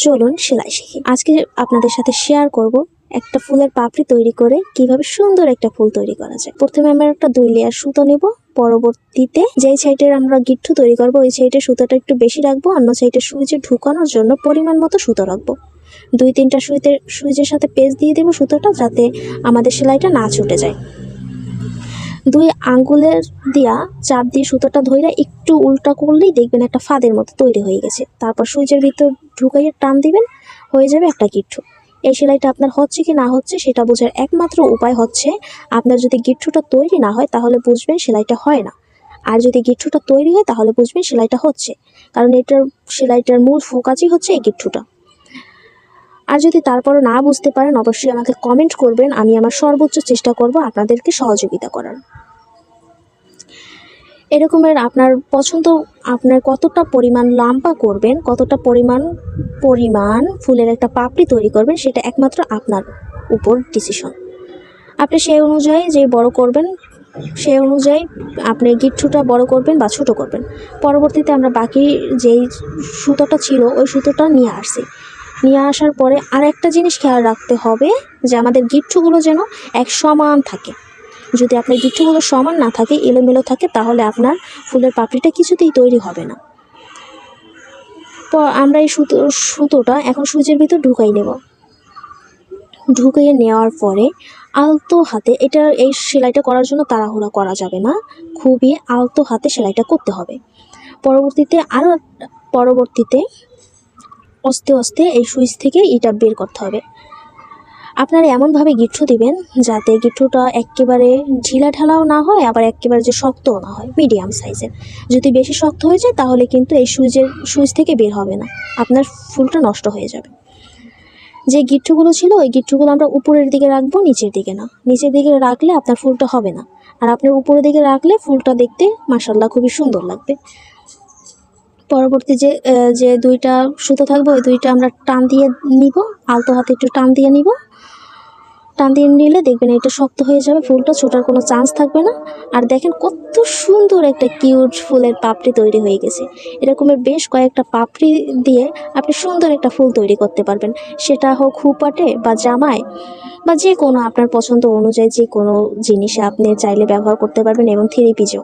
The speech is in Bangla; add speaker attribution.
Speaker 1: চলুন সেলাই শিখি। আজকে আপনাদের সাথে শেয়ার করব একটা ফুলের পাপড়ি তৈরি করে কিভাবে সুন্দর একটা ফুল তৈরি করা যায়। প্রথমে আমরা একটা 2 লেয়ার সুতো নেব। পরবর্তীতে যেই সাইডের আমরা গিট্টু তৈরি করব ওই সাইডে সুতোটা একটু বেশি রাখবো, অন্য সাইডে সুইচে ঢুকানোর জন্য পরিমাণ মতো সুতো রাখবো। 2-3টা সুইচের সাথে পেঁচ দিয়ে দেবো সুতোটা, যাতে আমাদের সেলাইটা না ছুটে যায়। 2 আঙ্গুলের দিয়া চাপ দিয়ে সুতোটা ধরে একটু উল্টা করলেই দেখবেন একটা ফাঁদের মতো তৈরি হয়ে গেছে। তারপর সুইচের ভিতর ঢুকাইয়ে টান দিবেন, হয়ে যাবে একটা গিট্টু। এই সেলাইটা আপনার হচ্ছে কি না হচ্ছে সেটা বোঝার একমাত্র উপায় হচ্ছে, আপনার যদি গিট্টুটা তৈরি না হয় তাহলে বুঝবেন সেলাইটা হয় না, আর যদি গিট্টুটা তৈরি হয় তাহলে বুঝবেন সেলাইটা হচ্ছে, কারণ সেলাইটার মূল ফোকাসই হচ্ছে এই গিট্টুটা। আর যদি তারপরও না বুঝতে পারেন অবশ্যই আমাকে কমেন্ট করবেন, আমি আমার সর্বোচ্চ চেষ্টা করব আপনাদেরকে সহযোগিতা করার। এরকমের আপনার পছন্দ, আপনার কতটা পরিমাণ লম্বা করবেন, কতটা পরিমাণ ফুলের একটা পাপড়ি তৈরি করবেন, সেটা একমাত্র আপনার উপর ডিসিশন। আপনি সেই অনুযায়ী যে বড় করবেন, সেই অনুযায়ী আপনি গিট্টুটা বড় করবেন বা ছোট করবেন। পরবর্তীতে আমরা বাকি যেই সুতোটা ছিল ওই সুতোটা নিয়ে আসার পরে আর একটা জিনিস খেয়াল রাখতে হবে যে আমাদের গিট্টুগুলো যেন এক সমান থাকে। যদি আপনার গিট্টুগুলো সমান না থাকে, এলোমেলো থাকে, তাহলে আপনার ফুলের পাপড়িটা কিছুতেই তৈরি হবে না। তো আমরা এই সুতোটা এখন সুইচের ভিতর ঢুকাই নেব। ঢুকিয়ে নেওয়ার পরে আলতো হাতে, এই সেলাইটা করার জন্য তাড়াহুড়া করা যাবে না, খুবই আলতো হাতে সেলাইটা করতে হবে। পরবর্তীতে আস্তে আস্তে এই সুইচ থেকে এটা বের করতে হবে। আপনারা এমনভাবে গিট্টু দিবেন যাতে গিট্টুটা একেবারে ঢিলাঢালাও না হয়, আবার একেবারে যে শক্তও না হয়, মিডিয়াম সাইজের। যদি বেশি শক্ত হয়ে যায় তাহলে কিন্তু এই সুইচ থেকে বের হবে না, আপনার ফুলটা নষ্ট হয়ে যাবে। যে গিট্টুগুলো ছিল ওই গিট্টুগুলো আমরা উপরের দিকে রাখবো, নিচের দিকে না। নিচের দিকে রাখলে আপনার ফুলটা হবে না, আর আপনার উপরের দিকে রাখলে ফুলটা দেখতে মাশাআল্লাহ খুবই সুন্দর লাগবে। পরবর্তী যে 2টা সুতো থাকবে ওই 2টা আমরা টান দিয়ে নিব, আলতো হাতে একটু টান দিয়ে নিব। টান দিয়ে নিলে দেখবেন এটা শক্ত হয়ে যাবে, ফুলটা ছোটার কোনো চান্স থাকবে না। আর দেখেন কত সুন্দর একটা কিউট ফুলের পাপড়ি তৈরি হয়ে গেছে। এরকমের বেশ কয়েকটা পাপড়ি দিয়ে আপনি সুন্দর একটা ফুল তৈরি করতে পারবেন, সেটা হোক হুপাটে বা জামায় বা যে কোনো আপনার পছন্দ অনুযায়ী যে কোনো জিনিসে আপনি চাইলে ব্যবহার করতে পারবেন, এবং 3 পিসেও।